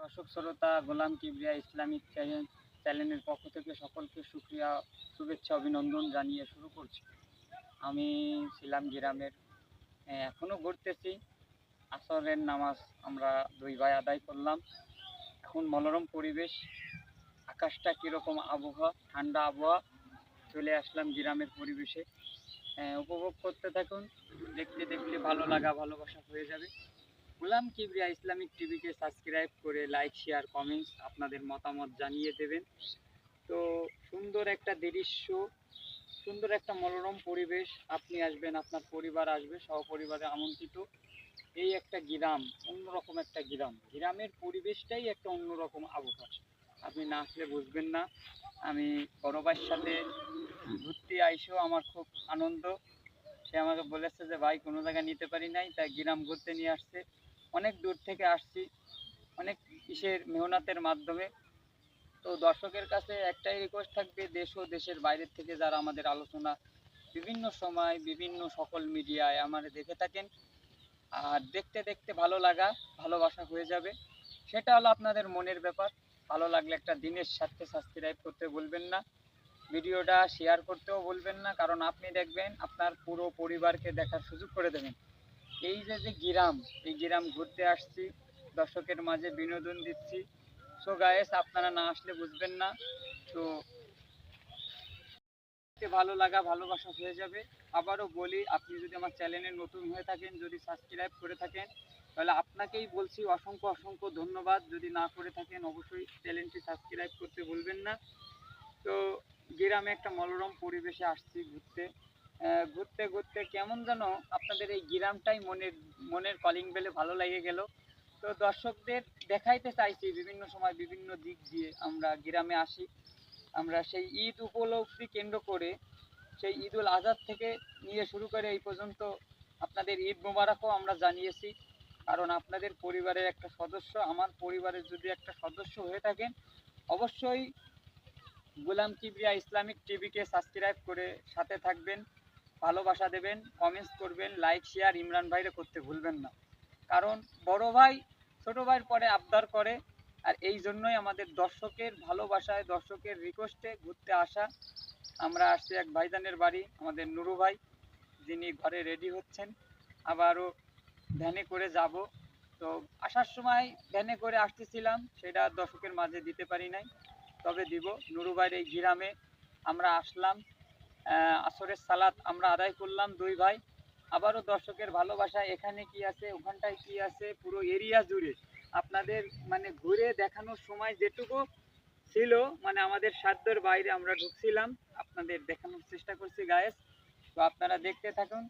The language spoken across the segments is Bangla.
দর্শক শ্রোতা গোলাম কিবরিয়া ইসলামিক চ্যানেলের পক্ষ থেকে সকলকে শুকরিয়া, শুভেচ্ছা, অভিনন্দন জানিয়ে শুরু করছি। আমি ছিলাম গ্রামের, এখনও ঘুরতেছি। আসরের নামাজ আমরা দুই ভাই আদায় করলাম। এখন মনোরম পরিবেশ, আকাশটা কীরকম আবহাওয়া, ঠান্ডা আবহাওয়া, চলে আসলাম গ্রামের পরিবেশে। উপভোগ করতে থাকুন, দেখতে দেখতে ভালো লাগা ভালোবাসা হয়ে যাবে। গোলাম কিবরিয়া ইসলামিক টিভিকে সাবস্ক্রাইব করে লাইক, শেয়ার, কমেন্টস আপনাদের মতামত জানিয়ে দেবেন। তো সুন্দর একটা দৃশ্য, সুন্দর একটা মনোরম পরিবেশ, আপনি আসবেন, আপনার পরিবার আসবে, সহপরিবারে আমন্ত্রিত। এই একটা গ্রাম, অন্যরকম একটা গ্রাম, গ্রামের পরিবেশটাই একটা অন্যরকম আবহাওয়া, আপনি না আসলে বুঝবেন না। আমি বড় ভাইয়ের সাথে ঘুরতে আইসেও আমার খুব আনন্দ। সে আমাকে বলেছে যে ভাই কোনো জায়গায় নিতে পারি নাই, তাই গ্রাম ঘুরতে নিয়ে আসছে। অনেক দূর থেকে আসছি, অনেক কিসের মেহনতের মাধ্যমে। তো দর্শকের কাছে একটাই রিকোয়েস্ট থাকবে, দেশ ও দেশের বাইরের থেকে যারা আমাদের আলোচনা বিভিন্ন সময় বিভিন্ন সকল মিডিয়ায় আমাদের দেখে থাকেন, আর দেখতে দেখতে ভালো লাগা ভালোবাসা হয়ে যাবে। সেটা হলো আপনাদের মনের ব্যাপার। ভালো লাগলে একটা দিনের সাথে সাবস্ক্রাইব করতে বলবেন না, ভিডিওটা শেয়ার করতেও বলবেন না, কারণ আপনি দেখবেন আপনার পুরো পরিবারকে দেখার সুযোগ করে দেবেন। এই যে যে গ্রাম, এই গ্রাম ঘুরতে আসছি, দর্শকের মাঝে বিনোদন দিচ্ছি। সো গায়েস, আপনারা না আসলে বুঝবেন না। তো ভালো লাগা ভালোবাসা হয়ে যাবে। আবারও বলি, আপনি যদি আমার চ্যানেলে নতুন হয়ে থাকেন, যদি সাবস্ক্রাইব করে থাকেন, তাহলে আপনাকেই বলছি অসংখ্য অসংখ্য ধন্যবাদ। যদি না করে থাকেন, অবশ্যই চ্যানেলটি সাবস্ক্রাইব করতে ভুলবেন না। তো গ্রামে একটা মনোরম পরিবেশে আসছি ঘুরতে। ঘুরতে ঘুরতে কেমন যেন আপনাদের এই গ্রামটাই মনের মনের কলিং বেলে ভালো লেগে গেল। তো দর্শকদের দেখাইতে চাইছি বিভিন্ন সময় বিভিন্ন দিক দিয়ে আমরা গ্রামে আসি। আমরা সেই ঈদ উপলব্ধি কেন্দ্র করে, সেই ঈদুল আজহার থেকে নিয়ে শুরু করে এই পর্যন্ত আপনাদের ঈদ মোবারকও আমরা জানিয়েছি। কারণ আপনাদের পরিবারের একটা সদস্য, আমার পরিবারের যদি একটা সদস্য হয়ে থাকেন, অবশ্যই গোলাম কিবরিয়া ইসলামিক টিভিকে সাবস্ক্রাইব করে সাথে থাকবেন, ভালোবাসা দেবেন, কমেন্টস করবেন, লাইক শেয়ার ইমরান ভাইরে করতে ভুলবেন না। কারণ বড় ভাই ছোট ভাইয়ের পরে আবদার করে, আর এই জন্যই আমাদের দর্শকের ভালোবাসায়, দর্শকের রিকোয়েস্টে ঘুরতে আসা। আমরা আসছি এক ভাইজানের বাড়ি, আমাদের নুরু ভাই, যিনি ঘরে রেডি হচ্ছেন, আবারও ভ্যানে করে যাব। তো আসার সময় ভ্যানে করে আসতেছিলাম, সেটা দর্শকের মাঝে দিতে পারি নাই, তবে দিব। নুরু ভাইয়ের এই গ্রামে আমরা আসলাম, আসরের সালাত আমরা আদায় করলাম দুই ভাই। আবারও দর্শকের ভালোবাসা, এখানে কি আছে ওখানটায় কি আছে, পুরো এরিয়া জুড়ে আপনাদের মানে ঘুরে দেখানোর সময় যেটুকু ছিল, মানে আমাদের সাধ্যের বাইরে আমরা ঢুকছিলাম, আপনাদের দেখানোর চেষ্টা করছি গায়েস। তো আপনারা দেখতে থাকুন।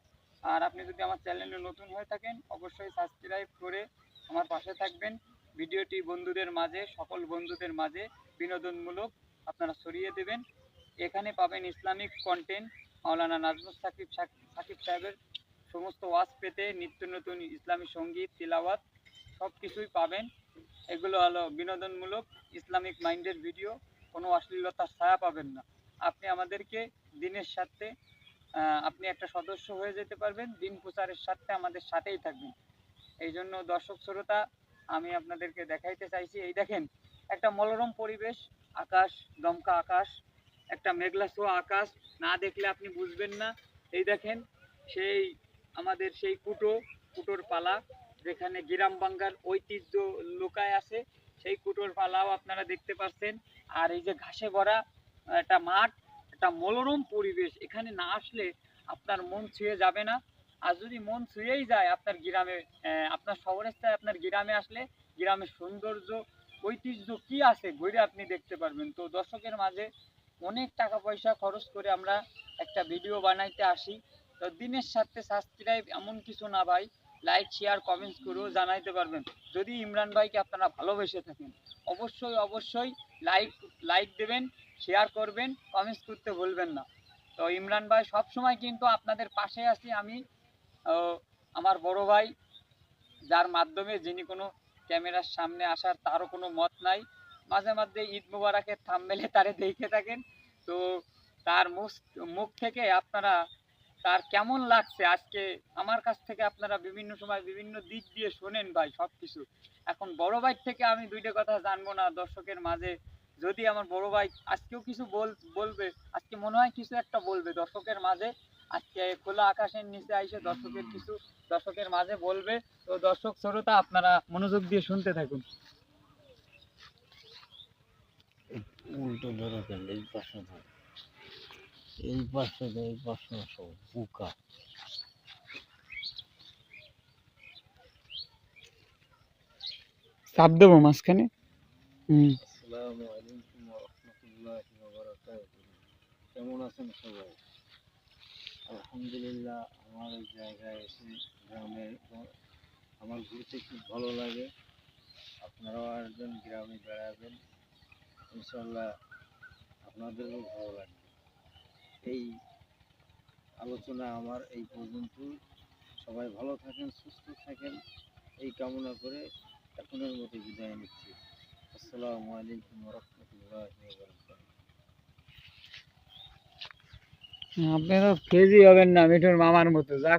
আর আপনি যদি আমার চ্যানেলে নতুন হয়ে থাকেন, অবশ্যই সাবস্ক্রাইব করে আমার পাশে থাকবেন। ভিডিওটি বন্ধুদের মাঝে, সকল বন্ধুদের মাঝে বিনোদনমূলক আপনারা ছড়িয়ে দেবেন। এখানে পাবেন ইসলামিক কন্টেন্ট, মাওলানা নাজমুস সাকিব সাহেবের সমস্ত ওয়াজ পেতে, নিত্য নতুন ইসলামী সঙ্গীত, তিলাওয়াত সব কিছুই পাবেন। এগুলো হলো বিনোদনমূলক ইসলামিক মাইন্ডের ভিডিও, কোনো অশ্লীলতার ছায়া পাবেন না। আপনি আমাদেরকে দিনের সাথে আপনি একটা সদস্য হয়ে যেতে পারবেন, দিন প্রচারের সাথে আমাদের সাথেই থাকবেন। এই জন্য দর্শক শ্রোতা, আমি আপনাদেরকে দেখাইতে চাইছি, এই দেখেন একটা মনোরম পরিবেশ, আকাশ, দমকা আকাশ, একটা মেঘলা ছোঁয়া আকাশ, না দেখলে আপনি বুঝবেন না। এই দেখেন সেই আমাদের সেই কুটোর পালা, যেখানে গ্রাম বাংলার ঐতিহ্য লুকায় আছে, সেই কুটোর পালাও আপনারা দেখতে পাচ্ছেন। আর এই যে ঘাসে ভরা একটা মাঠ, একটা মনোরম পরিবেশ, এখানে না আসলে আপনার মন ছুঁয়ে যাবে না। আর যদি মন ছুঁয়েই যায় আপনার গ্রামে, আপনার শহরের চেয়ে আপনার গ্রামে আসলে গ্রামের সৌন্দর্য, ঐতিহ্য কি আছে ঘুরে আপনি দেখতে পারবেন। তো দর্শকের মাঝে অনেক টাকা পয়সা খরচ করে আমরা একটা ভিডিও বানাইতে আসি। তো দিনের সাথে সাবস্ক্রাইব এমন কিছু না ভাই, লাইক শেয়ার কমেন্টস করেও জানাইতে পারবেন। যদি ইমরান ভাইকে আপনারা ভালোবেসে থাকেন, অবশ্যই অবশ্যই লাইক লাইক দেবেন, শেয়ার করবেন, কমেন্টস করতে ভুলবেন না। তো ইমরান ভাই সবসময় কিন্তু আপনাদের পাশে আছি আমি, আমার বড় ভাই, যার মাধ্যমে যিনি কোনো ক্যামেরার সামনে আসার তারও কোনো মত নাই। মাঝে মাঝে ঈদ মুবারকের থাম্বনেলে তারে দেখে থাকেন। তো তার মুখ থেকে আপনারা তার কেমন লাগছে আজকে আমার কাছ থেকে আপনারা বিভিন্ন সময় বিভিন্ন দিক দিয়ে শোনেন ভাই সবকিছু। এখন বড় ভাই থেকে আমি দুইটা কথা জানবো না দর্শকের মাঝে, যদি আমার বড় ভাই আজকেও কিছু বলবে, আজকে মনে হয় কিছু একটা বলবে দর্শকের মাঝে, আজকে খোলা আকাশের নিচে আইসে দর্শকের মাঝে বলবে। তো দর্শক শ্রোতা আপনারা মনোযোগ দিয়ে শুনতে থাকুন। উল্টো ধরে কেন এই পাশে ধরে, এই পাশে ধরে, এই পাশে সব বুকা। চাপ দেবো মাঝখানে। আসসালামু আলাইকুম ওয়া রাহমাতুল্লাহি ওয়া বারাকাতুহু। কেমন আছেন সবাই? আলহামদুলিল্লাহ, আমার এই জায়গায় এসে গ্রামে আমার ঘুরতে খুব ভালো লাগে। আপনারাও আসবেন, গ্রামে বেড়াবেন, ইনশাল্লাহ আপনাদেরও ভালো লাগবে। এই আলোচনা আমার এই পর্যন্ত। সবাই ভালো থাকেন, সুস্থ থাকেন, এই কামনা করে এখনের মতো বিদায় নিচ্ছি। আসসালামু আলাইকুম ওয়া রাহমাতুল্লাহি ওয়া বারাকাতুহু। আপনারা ফেজি হবেন না মিঠুর মামার মতো যা